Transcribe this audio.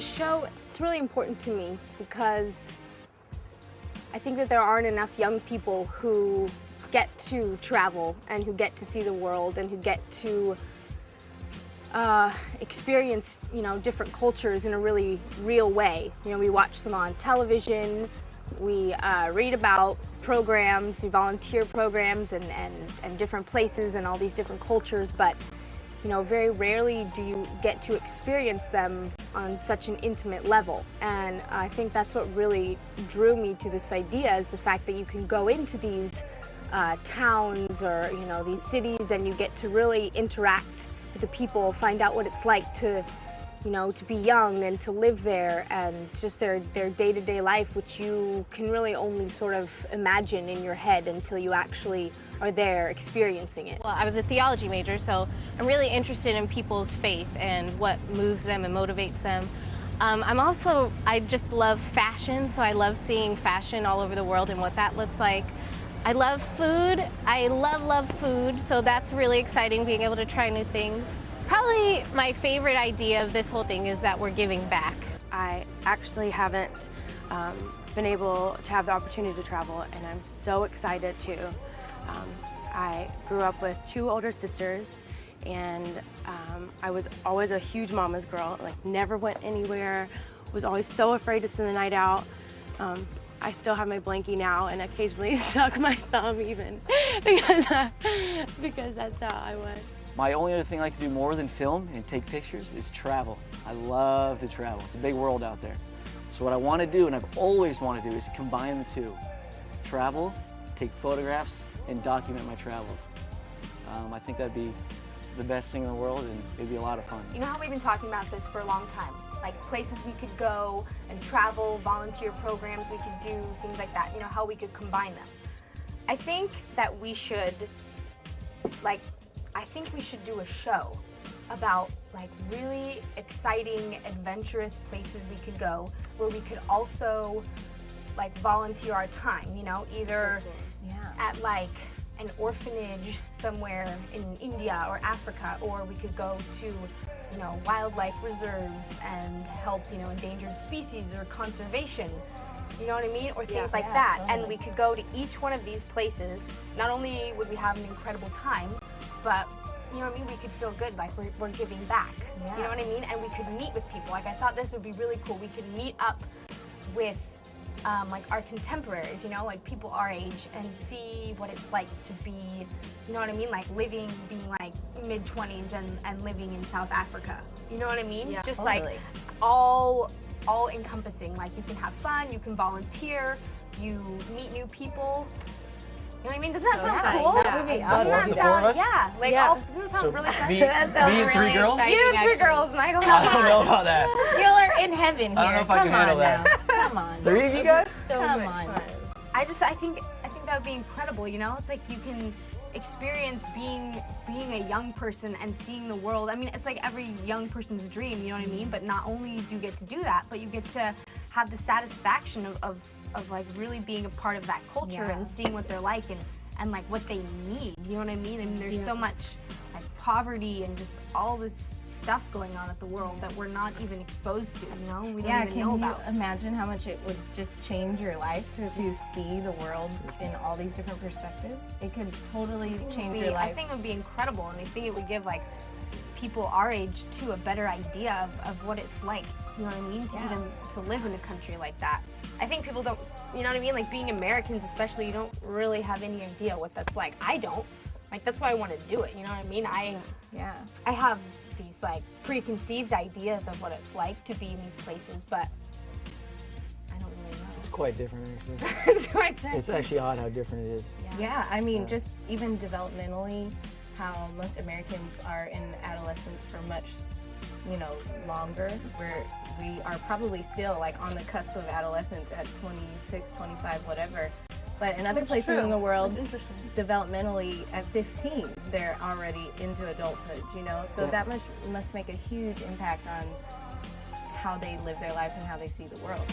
The show, it's really important to me because I think that there aren't enough young people who get to travel and who get to see the world and who get to experience, different cultures in a really real way. We watch them on television, we read about programs, volunteer programs and different places and all these different cultures, but very rarely do you get to experience them on such an intimate level. And I think that's what really drew me to this idea, is the fact that you can go into these towns or these cities and you get to really interact with the people, find out what it's like to to be young and to live there, and just their day-to-day life, which you can really only sort of imagine in your head until you actually are there experiencing it. Well, I was a theology major, so I'm really interested in people's faith and what moves them and motivates them. I just love fashion, so I love seeing fashion all over the world and what that looks like. I love food. I love food, so that's really exciting, being able to try new things. Probably my favorite idea of this whole thing is that we're giving back. I actually haven't been able to have the opportunity to travel, and I'm so excited to. I grew up with 2 older sisters, and I was always a huge mama's girl, never went anywhere, was always so afraid to spend the night out. I still have my blankie now and occasionally suck my thumb even because that's how I was. My only other thing I like to do more than film and take pictures is travel. I love to travel. It's a big world out there. So what I want to do, and I've always wanted to do, is combine the two. Travel, take photographs, and document my travels. I think that'd be the best thing in the world, and it'd be a lot of fun. You know how we've been talking about this for a long time? Like places we could go and travel, volunteer programs we could do, things like that, how we could combine them. I think that we should, do a show about really exciting, adventurous places we could go, where we could also volunteer our time, either at an orphanage somewhere in India or Africa, or we could go to wildlife reserves and help endangered species or conservation, you know what I mean, or things like that. Totally. And we could go to each one of these places. Not only would we have an incredible time, but we could feel good, we're giving back. You know what I mean? And we could meet with people. I thought this would be really cool. We could meet up with our contemporaries, people our age, and see what it's like to be, you know what I mean, being mid-20s and living in South Africa. You know what I mean? Yeah, just totally. all encompassing. You can have fun, you can volunteer, you meet new people. You know what I mean? Doesn't that sound cool? That would be awesome. Doesn't that sound, doesn't that sound really fun? Me and 3 girls? You and 3 girls, Michael. I don't know about that. You're in heaven here. I don't know if I can handle that. Come on. 3 of you guys? Come on. I think that would be incredible, It's you can experience being a young person and seeing the world. I mean, it's every young person's dream, you know what I mean? But not only do you get to do that, but you get to have the satisfaction of really being a part of that culture and seeing what they're like and what they need, you know what I mean? And there's so much poverty and just all this stuff going on at the world that we're not even exposed to, we don't even know about. Can you imagine how much it would just change your life to see the world in all these different perspectives? It could totally change your life. I think it would be incredible, and I think it would give people our age too a better idea of what it's like, you know what I mean, to live in a country like that. I think people don't, you know what I mean, being Americans especially, you don't really have any idea what that's like. I don't. That's why I want to do it, you know what I mean? I have these preconceived ideas of what it's like to be in these places, but I don't really know. It's quite different, actually. It's quite different. It's actually odd how different it is. Yeah, I mean, just even developmentally, how most Americans are in adolescence for much, longer, where we are probably still on the cusp of adolescence at 26, 25, whatever. But in other places in the world, developmentally at 15, they're already into adulthood, So that must make a huge impact on how they live their lives and how they see the world.